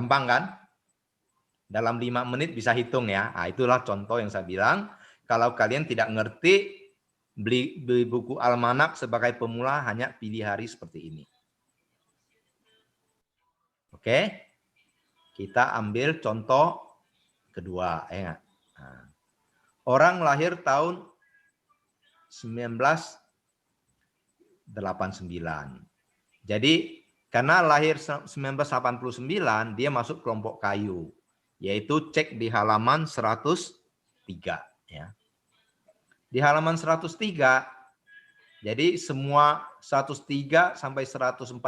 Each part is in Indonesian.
Gampang kan? Dalam 5 menit bisa hitung ya. Nah, itulah contoh yang saya bilang. Kalau kalian tidak ngerti, beli buku almanak sebagai pemula, hanya pilih hari seperti ini. Oke? Kita ambil contoh kedua. Ya. Nah, orang lahir tahun 1989. Jadi karena lahir 1989, dia masuk kelompok kayu, yaitu cek di halaman 103. Ya. Di halaman 103, jadi semua 103 sampai 146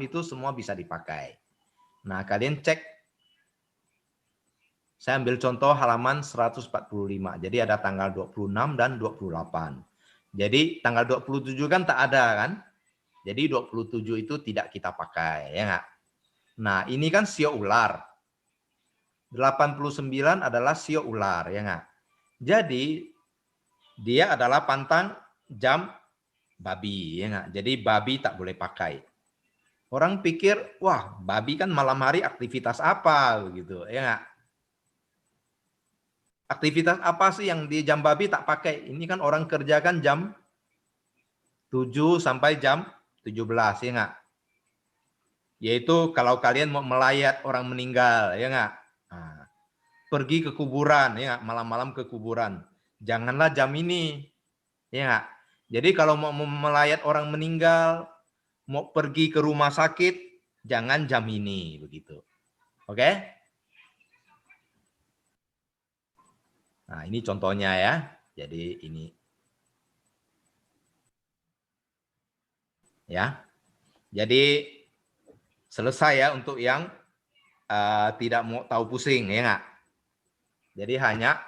itu semua bisa dipakai. Nah, kalian cek, saya ambil contoh halaman 145, jadi ada tanggal 26 dan 28. Jadi tanggal 27 kan tak ada kan? Jadi 27 itu tidak kita pakai, ya nggak? Nah, ini kan sio ular. 89 adalah sio ular, ya nggak? Jadi dia adalah pantang jam babi, ya nggak? Jadi babi tak boleh pakai. Orang pikir, wah, babi kan malam hari aktivitas apa begitu, ya nggak? Aktivitas apa sih yang di jam babi tak pakai? Ini kan orang kerjakan jam 7 sampai jam 17, ya nggak? Yaitu kalau kalian mau melayat orang meninggal, ya nggak? Nah, pergi ke kuburan, ya nggak? Malam-malam ke kuburan. Janganlah jam ini, ya nggak? Jadi kalau mau melayat orang meninggal, mau pergi ke rumah sakit, jangan jam ini, begitu. Oke? Nah, ini contohnya ya. Jadi ini. Ya. Jadi selesai ya untuk yang tidak mau tahu pusing, ya nggak? Jadi hanya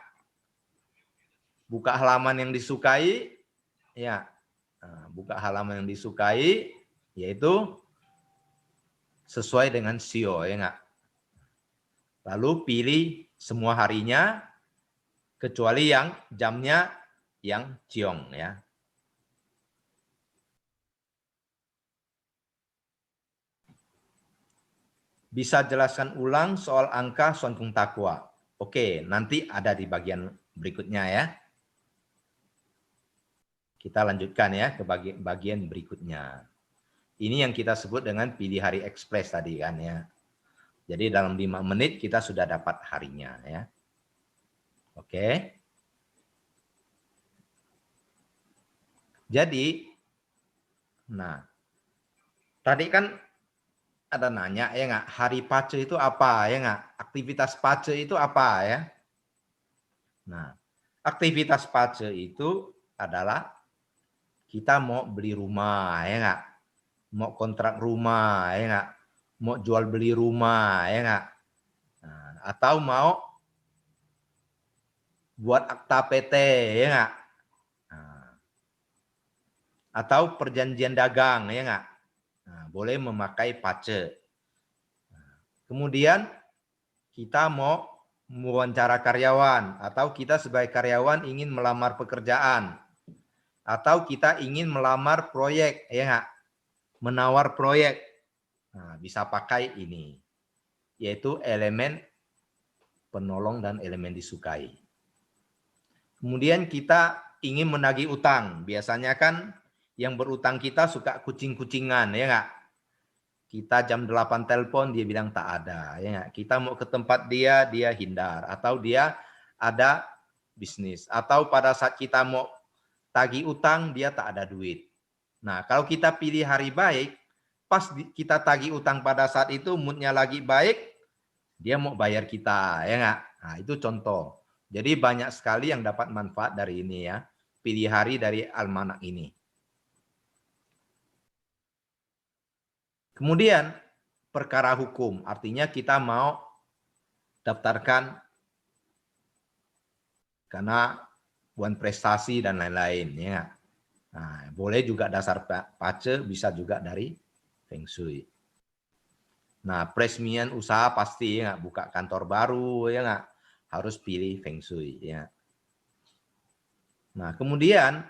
buka halaman yang disukai, ya. Nah, buka halaman yang disukai, yaitu sesuai dengan SEO, ya nggak? Lalu pilih semua harinya, kecuali yang jamnya yang ciong, ya. Bisa jelaskan ulang soal angka Suan Kung Takwa. Oke, nanti ada di bagian berikutnya ya. Kita lanjutkan ya ke bagian berikutnya. Ini yang kita sebut dengan pilih hari ekspres tadi kan ya. Jadi dalam 5 menit kita sudah dapat harinya ya. Oke. Jadi, nah, tadi kan ada nanya ya nggak, hari pace itu apa ya nggak? Aktivitas pace itu apa ya? Nah, aktivitas pace itu adalah kita mau beli rumah ya nggak? Mau kontrak rumah ya nggak? Mau jual beli rumah ya nggak? Nah, atau mau buat akta PT ya nggak? Nah, atau perjanjian dagang ya nggak? Nah, boleh memakai pace. Kemudian kita mau mewawancara karyawan atau kita sebagai karyawan ingin melamar pekerjaan atau kita ingin melamar proyek ya nggak? Menawar proyek. Nah, bisa pakai ini, yaitu elemen penolong dan elemen disukai. Kemudian kita ingin menagih utang. Biasanya kan yang berutang kita suka kucing-kucingan, ya nggak? Kita jam 8 telepon, dia bilang tak ada. Ya nggak? Kita mau ke tempat dia, dia hindar. Atau dia ada bisnis. Atau pada saat kita mau tagih utang, dia tak ada duit. Nah, kalau kita pilih hari baik, pas kita tagih utang pada saat itu, moodnya lagi baik, dia mau bayar kita, ya nggak? Nah, itu contoh. Jadi banyak sekali yang dapat manfaat dari ini ya. Pilih hari dari almanak ini. Kemudian perkara hukum, artinya kita mau daftarkan karena buat prestasi dan lain-lain ya. Nah, boleh juga dasar pace, bisa juga dari Feng Shui. Nah, peresmian usaha pasti ya, buka kantor baru ya nggak, harus pilih Feng Shui ya. Nah, kemudian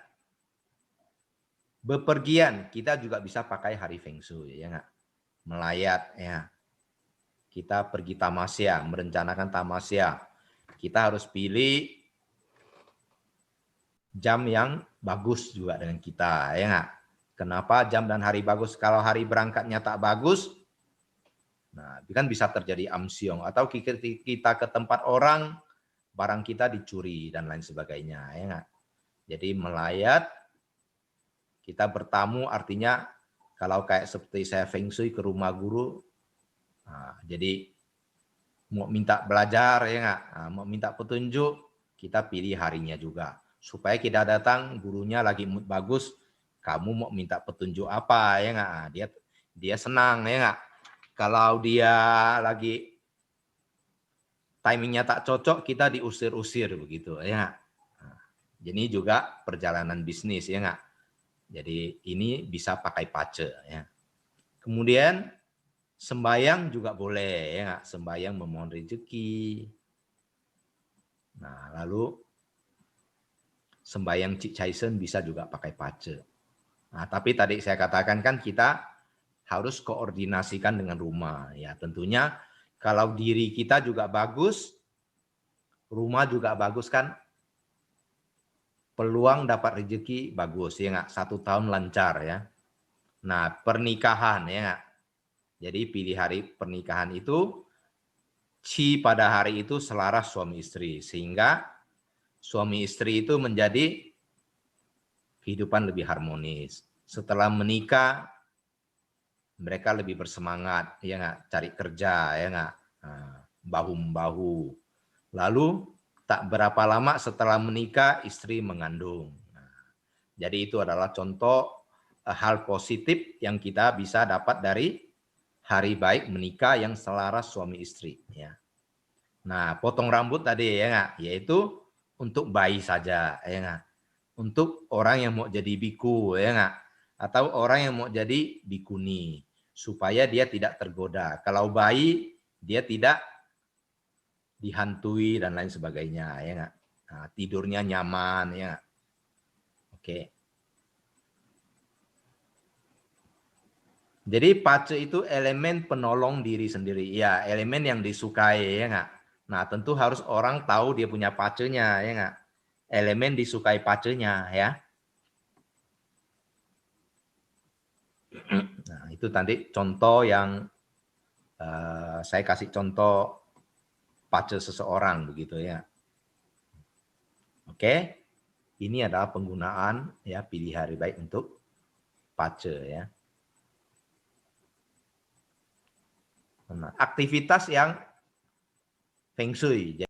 bepergian kita juga bisa pakai hari Feng Shui ya nggak, melayat ya. kita pergi tamasya, merencanakan tamasya, kita harus pilih jam yang bagus juga dengan kita, ya nggak? Kenapa jam dan hari bagus? Kalau hari berangkatnya tak bagus, nah kan bisa terjadi amsyong, atau kita ke tempat orang, barang kita dicuri dan lain sebagainya, ya nggak? Jadi melayat, kita bertamu artinya kalau kayak seperti saya feng shui ke rumah guru, nah, jadi mau minta belajar ya nggak, nah, mau minta petunjuk, kita pilih harinya juga supaya kita datang gurunya lagi mood bagus, kamu mau minta petunjuk apa ya nggak, nah, dia senang ya nggak. Kalau dia lagi timingnya tak cocok, kita diusir-usir begitu ya. Nah, jadi juga perjalanan bisnis ya nggak. Jadi ini bisa pakai pace ya. Kemudian sembayang juga boleh ya nggak, sembayang memohon rezeki. Nah lalu sembayang Cik Chaisen bisa juga pakai pace. Nah tapi tadi saya katakan kan kita harus koordinasikan dengan rumah ya, tentunya kalau diri kita juga bagus, rumah juga bagus kan, peluang dapat rezeki bagus ya nggak, 1 tahun lancar ya. Nah pernikahan ya nggak, jadi pilih hari pernikahan itu Qi pada hari itu selaras suami istri, sehingga suami istri itu menjadi kehidupan lebih harmonis. Setelah menikah mereka lebih bersemangat ya nggak, cari kerja ya nggak, bahu membahu. Lalu tak berapa lama setelah menikah istri mengandung. Jadi itu adalah contoh hal positif yang kita bisa dapat dari hari baik menikah yang selaras suami istri ya. Nah potong rambut tadi ya nggak, yaitu untuk bayi saja ya nggak, untuk orang yang mau jadi biku ya nggak, atau orang yang mau jadi bikuni supaya dia tidak tergoda. Kalau bayi dia tidak dihantui dan lain sebagainya ya nggak. Nah, tidurnya nyaman ya nggak? Oke. Jadi pace itu elemen penolong diri sendiri ya, elemen yang disukai ya nggak. Nah tentu harus orang tahu dia punya pacenya ya nggak, elemen disukai pacenya ya. Nah itu tadi contoh yang saya kasih contoh pace seseorang begitu ya. Oke, ini adalah penggunaan ya pilih hari baik untuk pace ya. Nah, aktivitas yang feng shui.